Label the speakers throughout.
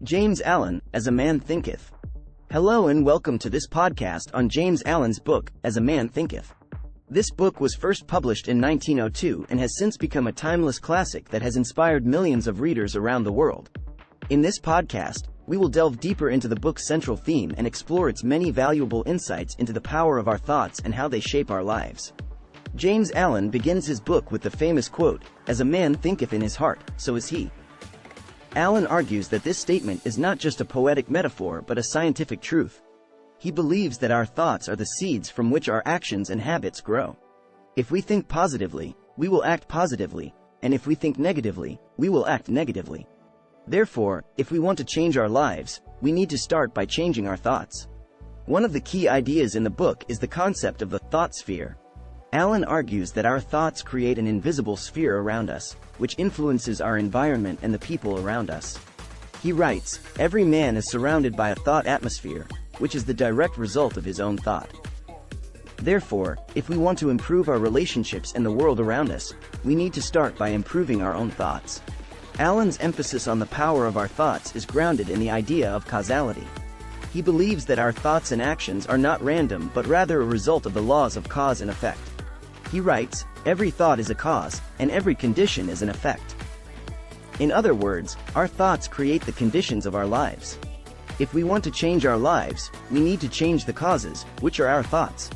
Speaker 1: James Allen, As a Man Thinketh. Hello and welcome to this podcast on James Allen's book, As a Man Thinketh. This book was first published in 1902 and has since become a timeless classic that has inspired millions of readers around the world. In this podcast, we will delve deeper into the book's central theme and explore its many valuable insights into the power of our thoughts and how they shape our lives. James Allen begins his book with the famous quote, "As a man thinketh in his heart, so is he." Allen argues that this statement is not just a poetic metaphor but a scientific truth. He believes that our thoughts are the seeds from which our actions and habits grow. If we think positively, we will act positively, and if we think negatively, we will act negatively. Therefore, if we want to change our lives, we need to start by changing our thoughts. One of the key ideas in the book is the concept of the thought sphere. Allen argues that our thoughts create an invisible sphere around us, which influences our environment and the people around us. He writes, "Every man is surrounded by a thought atmosphere, which is the direct result of his own thought." Therefore, if we want to improve our relationships and the world around us, we need to start by improving our own thoughts. Allen's emphasis on the power of our thoughts is grounded in the idea of causality. He believes that our thoughts and actions are not random but rather a result of the laws of cause and effect. He writes, "Every thought is a cause, and every condition is an effect." In other words, our thoughts create the conditions of our lives. If we want to change our lives, we need to change the causes, which are our thoughts.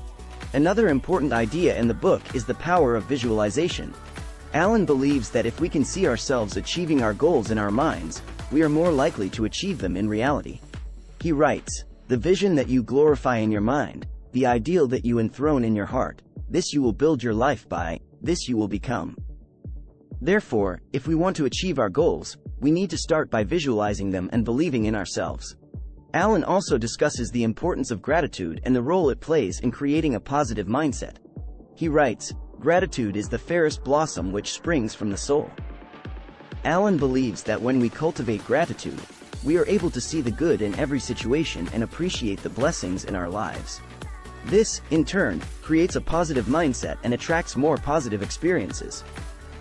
Speaker 1: Another important idea in the book is the power of visualization. Allen believes that if we can see ourselves achieving our goals in our minds, we are more likely to achieve them in reality. He writes, "The vision that you glorify in your mind, the ideal that you enthrone in your heart, this you will build your life by, this you will become." Therefore, if we want to achieve our goals, we need to start by visualizing them and believing in ourselves. Allen also discusses the importance of gratitude and the role it plays in creating a positive mindset. He writes, "Gratitude is the fairest blossom which springs from the soul." Allen believes that when we cultivate gratitude, we are able to see the good in every situation and appreciate the blessings in our lives. This, in turn, creates a positive mindset and attracts more positive experiences.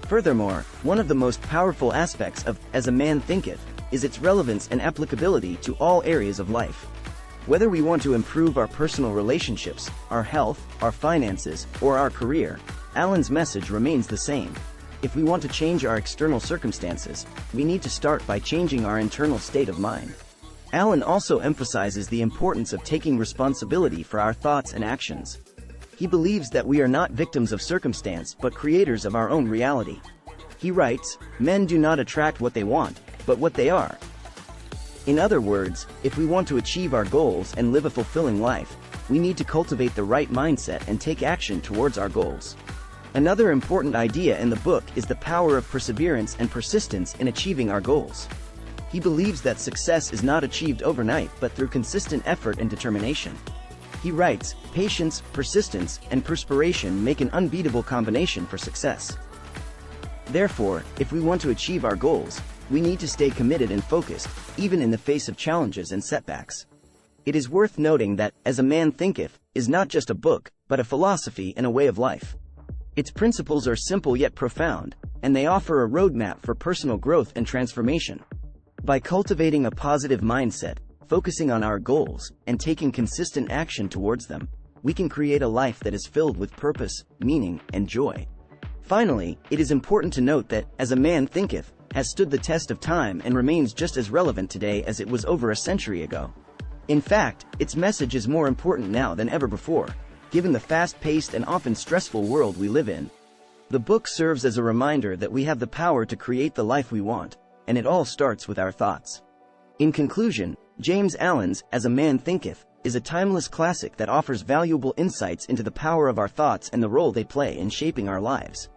Speaker 1: Furthermore, one of the most powerful aspects of As a Man Thinketh is its relevance and applicability to all areas of life. Whether we want to improve our personal relationships, our health, our finances, or our career, Allen's message remains the same. If we want to change our external circumstances, we need to start by changing our internal state of mind. Allen also emphasizes the importance of taking responsibility for our thoughts and actions. He believes that we are not victims of circumstance but creators of our own reality. He writes, "Men do not attract what they want, but what they are." In other words, if we want to achieve our goals and live a fulfilling life, we need to cultivate the right mindset and take action towards our goals. Another important idea in the book is the power of perseverance and persistence in achieving our goals. He believes that success is not achieved overnight but through consistent effort and determination. He writes, "Patience, persistence, and perspiration make an unbeatable combination for success." Therefore, if we want to achieve our goals, we need to stay committed and focused, even in the face of challenges and setbacks. It is worth noting that As a Man Thinketh is not just a book, but a philosophy and a way of life. Its principles are simple yet profound, and they offer a roadmap for personal growth and transformation. By cultivating a positive mindset, focusing on our goals, and taking consistent action towards them, we can create a life that is filled with purpose, meaning, and joy. Finally, it is important to note that As a Man Thinketh has stood the test of time and remains just as relevant today as it was over a century ago. In fact, its message is more important now than ever before, given the fast-paced and often stressful world we live in. The book serves as a reminder that we have the power to create the life we want, and it all starts with our thoughts. In conclusion, James Allen's As a Man Thinketh is a timeless classic that offers valuable insights into the power of our thoughts and the role they play in shaping our lives.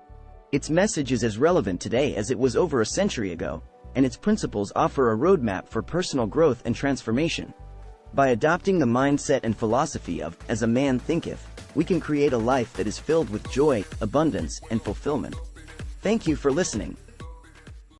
Speaker 1: Its message is as relevant today as it was over a century ago, and its principles offer a roadmap for personal growth and transformation. By adopting the mindset and philosophy of As a Man Thinketh, we can create a life that is filled with joy, abundance, and fulfillment. Thank you for listening.